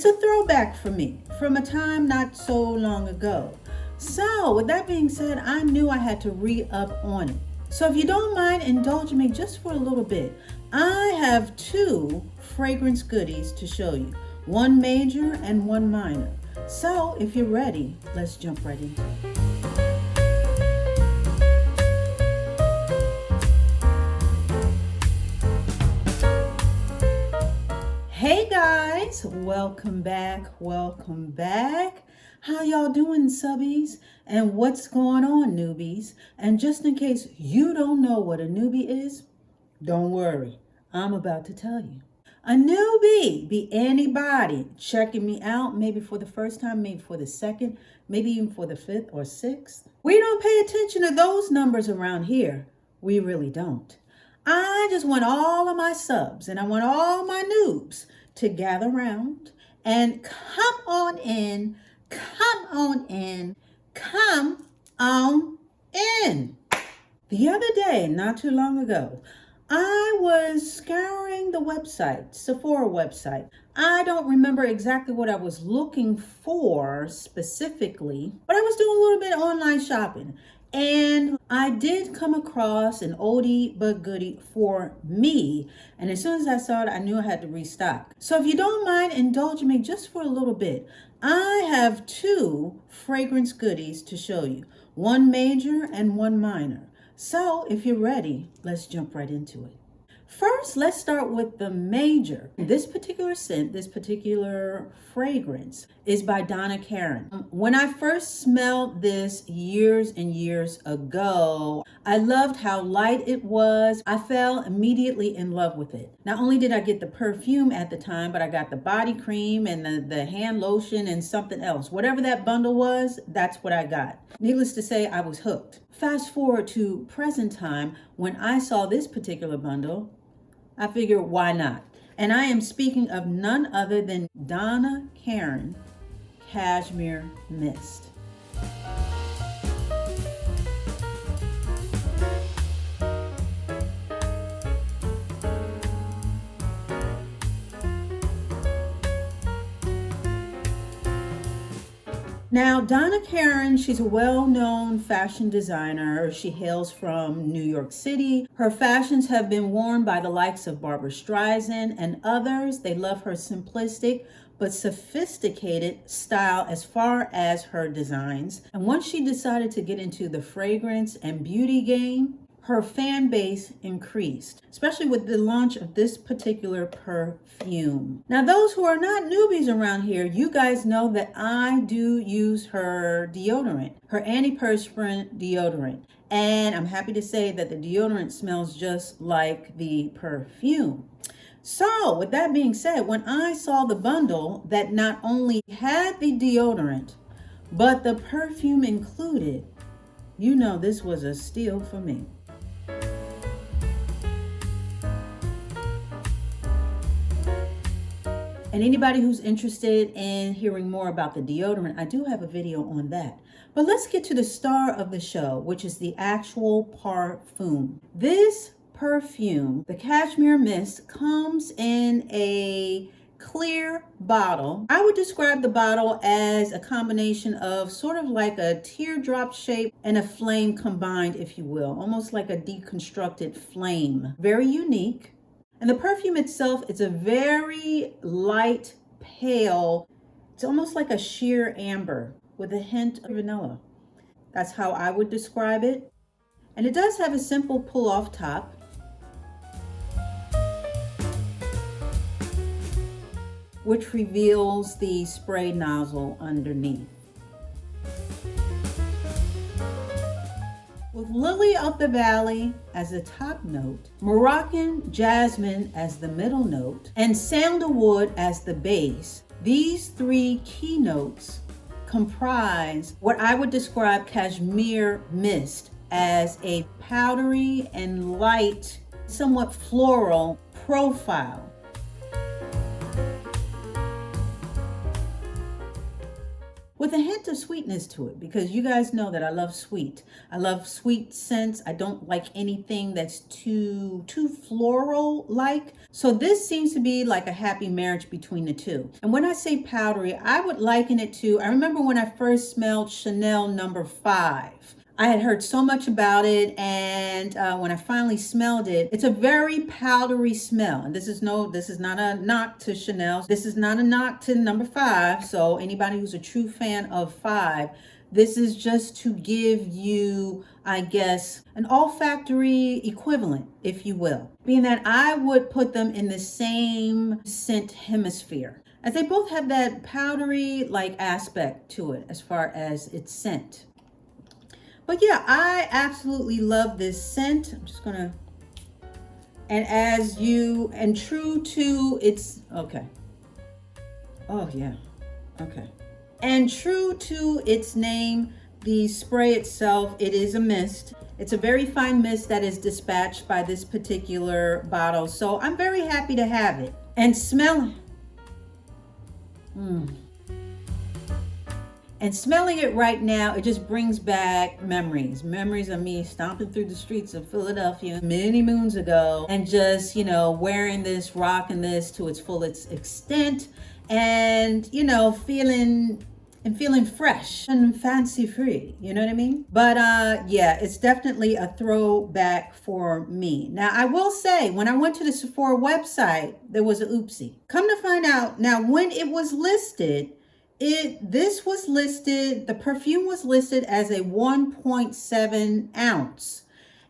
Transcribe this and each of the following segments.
It's a throwback for me from a time not so long ago. So with that being said, I knew I had to re-up on it. So if you don't mind indulging me just for a little bit, I have two fragrance goodies to show you. One major and one minor. So if you're ready, let's jump right into it. Hey guys, welcome back. How y'all doing, subbies? And what's going on, newbies? And just in case you don't know what a newbie is, don't worry, I'm about to tell you. A newbie be anybody checking me out, maybe for the first time, maybe for the second, maybe even for the fifth or sixth. We don't pay attention to those numbers around here. We really don't. I just want all of my subs and I want all my noobs to gather around and come on in. The other day, not too long ago, I was scouring the website, Sephora website. I don't remember exactly what I was looking for specifically, but I was doing a little bit of online shopping. And I did come across an oldie but goodie for me. And as soon as I saw it, I knew I had to restock. So if you don't mind indulging me just for a little bit, I have two fragrance goodies to show you. One major and one minor. So if you're ready, let's jump right into it. First, let's start with the major. This particular scent, this particular fragrance is by Donna Karan. When I first smelled this years and years ago, I loved how light it was. I fell immediately in love with it. Not only did I get the perfume at the time, but I got the body cream and the hand lotion and something else. Whatever that bundle was, that's what I got. Needless to say, I was hooked. Fast forward to present time, when I saw this particular bundle, I figured, why not? And I am speaking of none other than Donna Karan Cashmere Mist. Now, Donna Karan, she's a well-known fashion designer. She hails from New York City. Her fashions have been worn by the likes of Barbara Streisand and others. They love her simplistic but sophisticated style as far as her designs. And once she decided to get into the fragrance and beauty game, her fan base increased, especially with the launch of this particular perfume. Now, those who are not newbies around here, you guys know that I do use her deodorant, her antiperspirant deodorant. And I'm happy to say that the deodorant smells just like the perfume. So with that being said, when I saw the bundle that not only had the deodorant, but the perfume included, you know this was a steal for me. And anybody who's interested in hearing more about the deodorant, I do have a video on that. But let's get to the star of the show, which is the actual parfum. This perfume, the Cashmere Mist, comes in a clear bottle. I would describe the bottle as a combination of sort of like a teardrop shape and a flame combined, if you will, almost like a deconstructed flame. Very unique. And the perfume itself, it's a very light, pale, it's almost like a sheer amber with a hint of vanilla. That's how I would describe it. And it does have a simple pull-off top. Which reveals the spray nozzle underneath. With Lily of the Valley as the top note, Moroccan Jasmine as the middle note, and Sandalwood as the base, these three key notes comprise what I would describe Cashmere Mist as a powdery and light, somewhat floral profile. with a hint of sweetness to it, because you guys know that I love sweet. I love sweet scents. I don't like anything that's too floral like. So this seems to be like a happy marriage between the two. And when I say powdery, I would liken it to, I remember when I first smelled Chanel number 5. I had heard so much about it, and when I finally smelled it, it's a very powdery smell. And this is not a knock to Chanel. This is not a knock to number 5. So anybody who's a true fan of 5, this is just to give you, I guess, an olfactory equivalent, if you will. Being that I would put them in the same scent hemisphere, as they both have that powdery like aspect to it as far as its scent. But yeah, I absolutely love this scent. I'm just gonna, and true to its, okay. Oh yeah, okay. And true to its name, the spray itself, it is a mist. It's a very fine mist that is dispatched by this particular bottle. So I'm very happy to have it. And smelling. And smelling it right now, it just brings back memories of me stomping through the streets of Philadelphia many moons ago, and just, wearing this, rocking this to its fullest extent, and, feeling fresh and fancy free, you know what I mean? But yeah, it's definitely a throwback for me. Now, I will say, when I went to the Sephora website, there was an oopsie. Come to find out, now when it was listed, the perfume was listed as a 1.7 ounce.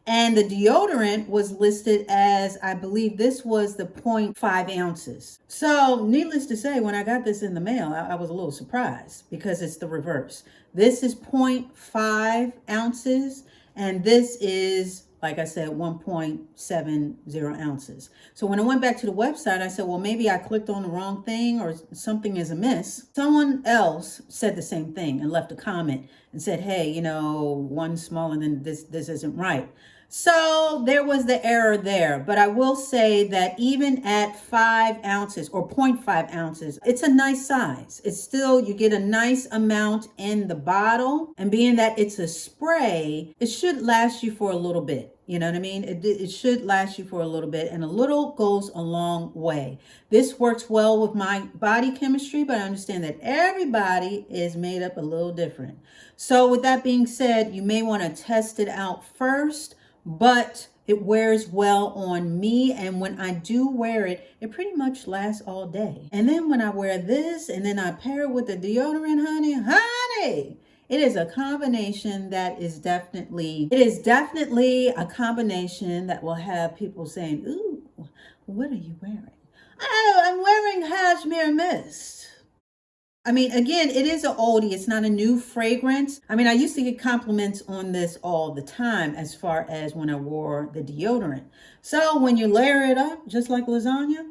And the deodorant was listed as, I believe this was the 0.5 ounces. So needless to say, when I got this in the mail, I was a little surprised, because it's the reverse. This is 0.5 ounces, and this is, like I said, 1.70 ounces. So when I went back to the website, I said, well, maybe I clicked on the wrong thing or something is amiss. Someone else said the same thing and left a comment and said, hey, one smaller than this isn't right. So there was the error there. But I will say that even at 5 ounces or 0.5 ounces, it's a nice size. It's still, you get a nice amount in the bottle. And being that it's a spray, it should last you for a little bit. You know what I mean? It should last you for a little bit, and a little goes a long way. This works well with my body chemistry, but I understand that everybody is made up a little different. So with that being said, you may want to test it out first, but it wears well on me. And when I do wear it, it pretty much lasts all day. And then when I wear this and then I pair it with the deodorant, honey, it is a combination that is definitely a combination that will have people saying, ooh, what are you wearing? Oh, I'm wearing Cashmere Mist. I mean, again, it is an oldie. It's not a new fragrance. I mean, I used to get compliments on this all the time as far as when I wore the deodorant. So when you layer it up, just like lasagna,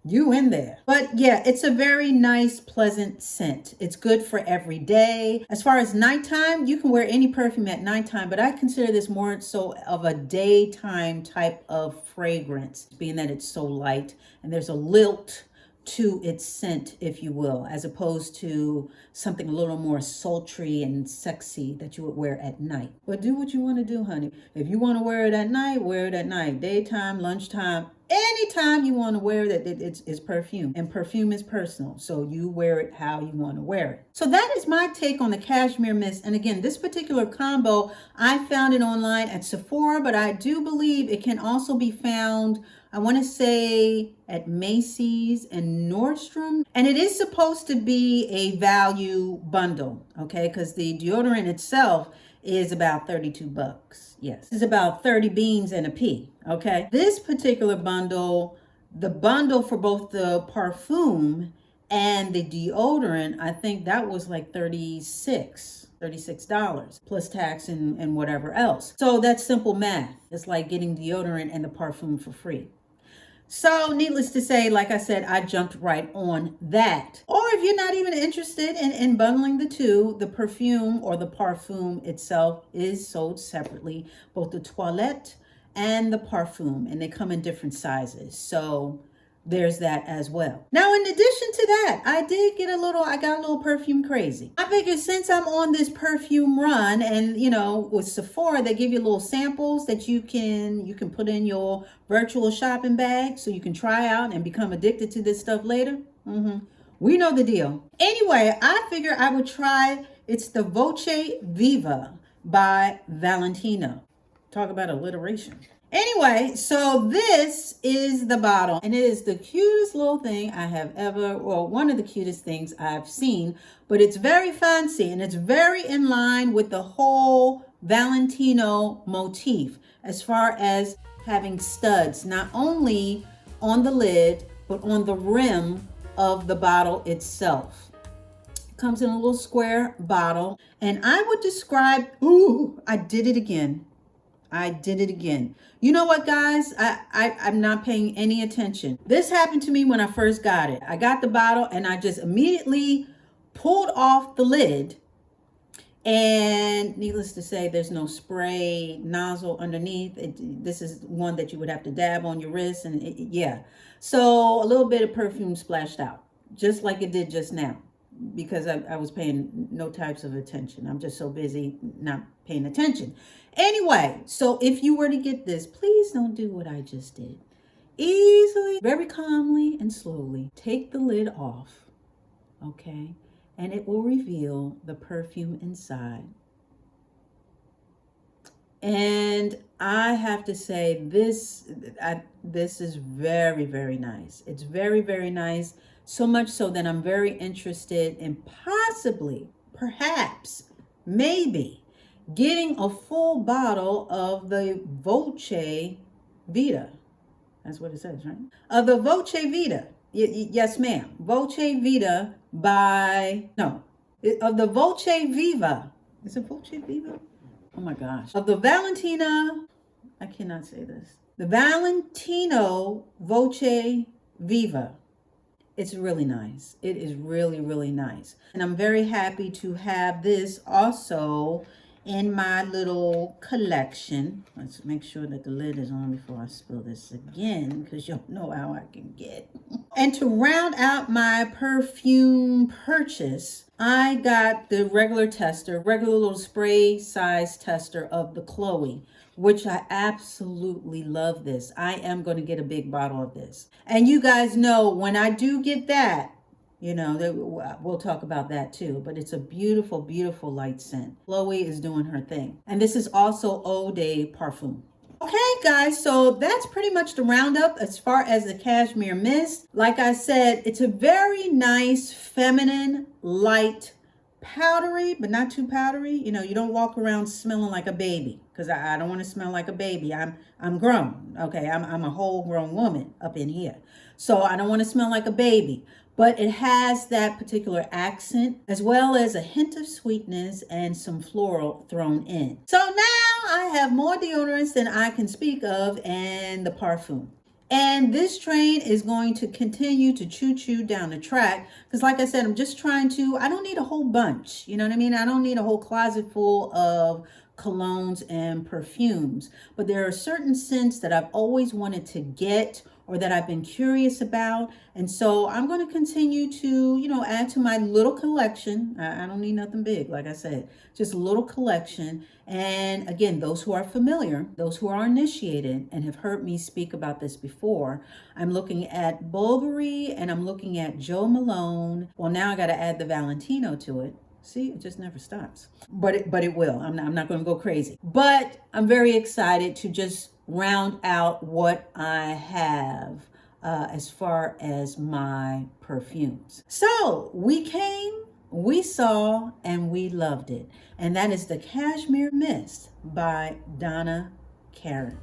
you in there. But yeah, it's a very nice, pleasant scent. It's good for every day. As far as nighttime, you can wear any perfume at nighttime, but I consider this more so of a daytime type of fragrance, being that it's so light and there's a lilt to its scent, if you will, as opposed to something a little more sultry and sexy that you would wear at night. But do what you want to do, honey. If you want to wear it at night, wear it at night. Daytime, lunchtime, anytime you want to wear it, it's perfume. And perfume is personal, so you wear it how you want to wear it. So that is my take on the Cashmere Mist. And again, this particular combo, I found it online at Sephora, but I do believe it can also be found, I want to say, at Macy's and Nordstrom. And it is supposed to be a value bundle, okay? Because the deodorant itself is about 32 bucks. Yes, it's about 30 beans and a pea, okay? This particular bundle, the bundle for both the Perfume and the deodorant, I think that was like $36 plus tax and whatever else. So that's simple math. It's like getting deodorant and the Perfume for free. So needless to say, like I said, I jumped right on that. Or if you're not even interested in bundling the two, the perfume or the Perfume itself is sold separately, both the toilette and the Perfume, and they come in different sizes. So there's that as well. Now, in addition to to that, I got a little perfume crazy. I figured since I'm on this perfume run, and you know, with Sephora, they give you little samples that you can put in your virtual shopping bag so you can try out and become addicted to this stuff later. We know the deal. Anyway, I figure I would try, it's the Voce Viva by Valentino. Talk about alliteration. Anyway, so this is the bottle, and it is the cutest little thing I have ever, well, one of the cutest things I've seen, but it's very fancy and it's very in line with the whole Valentino motif as far as having studs, not only on the lid, but on the rim of the bottle itself. It comes in a little square bottle, and I would describe, ooh, I did it again. You know what, guys? I'm not paying any attention. This happened to me when I first got it. I got the bottle and I just immediately pulled off the lid. And needless to say, there's no spray nozzle underneath. This is one that you would have to dab on your wrist. And yeah. So a little bit of perfume splashed out, just like it did just now, because I was paying no types of attention. I'm just so busy not paying attention. Anyway, so if you were to get this, please don't do what I just did. Easily, very calmly and slowly take the lid off, okay? And it will reveal the perfume inside. And I have to say, this is very, very nice. It's very, very nice. So much so that I'm very interested in possibly, perhaps, maybe getting a full bottle of the Voce Vita. That's what it says, right? Of the Voce Vita. Yes, ma'am. Voce Vita by, no, of the Voce Viva. Is it Voce Viva? Oh my gosh. Of the Valentina, I cannot say this. The Valentino Voce Viva. It's really nice. It is really, really nice. And I'm very happy to have this also in my little collection. Let's make sure that the lid is on before I spill this again, because you'll know how I can get. And to round out my perfume purchase, I got the regular tester, regular little spray size tester of the Chloe, which I absolutely love this. I am going to get a big bottle of this. And you guys know when I do get that, you know, we'll talk about that too. But it's a beautiful, beautiful light scent. Chloe is doing her thing. And this is also Oldie Perfume. Okay, guys, so that's pretty much the roundup as far as the Cashmere Mist. Like I said, it's a very nice, feminine, light, powdery, but not too powdery. You know, you don't walk around smelling like a baby, because I don't want to smell like a baby. I'm grown, okay? I'm a whole grown woman up in here. So I don't want to smell like a baby. But it has that particular accent, as well as a hint of sweetness and some floral thrown in. So now I have more deodorants than I can speak of, and the Parfum. And this train is going to continue to choo-choo down the track, because like I said, I'm just trying to, I don't need a whole bunch. You know what I mean? I don't need a whole closet full of colognes and perfumes. But there are certain scents that I've always wanted to get, or that I've been curious about. And so I'm going to continue to, you know, add to my little collection. I don't need nothing big, like I said, just a little collection. And again, those who are familiar, those who are initiated and have heard me speak about this before, I'm looking at Bulgari and I'm looking at Jo Malone. Well, now I got to add the Valentino to it. See, it just never stops. But it will. I'm not going to go crazy. But I'm very excited to just round out what I have as far as my perfumes. So we came, we saw, and we loved it. And that is the Cashmere Mist by Donna Karan.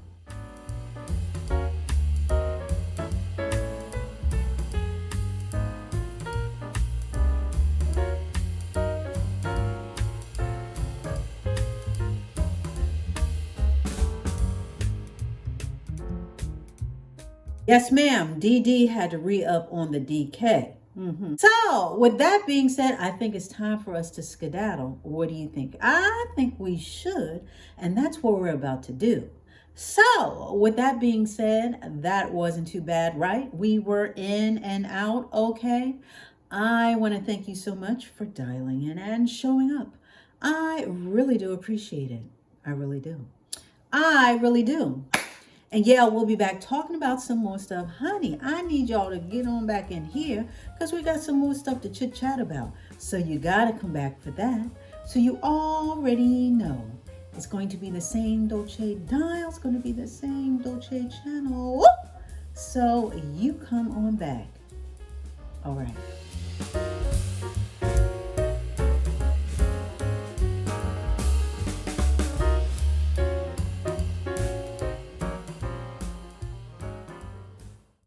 Yes, ma'am. DD had to re-up on the DK. So, with that being said, I think it's time for us to skedaddle. What do you think? I think we should, and that's what we're about to do. So, with that being said, that wasn't too bad, right? We were in and out, okay? I want to thank you so much for dialing in and showing up. I really do appreciate it. I really do. I really do. And yeah, we'll be back talking about some more stuff. Honey, I need y'all to get on back in here because we got some more stuff to chit chat about. So you got to come back for that. So you already know it's going to be the same Dolce dial. It's going to be the same Dolce channel. So you come on back. All right.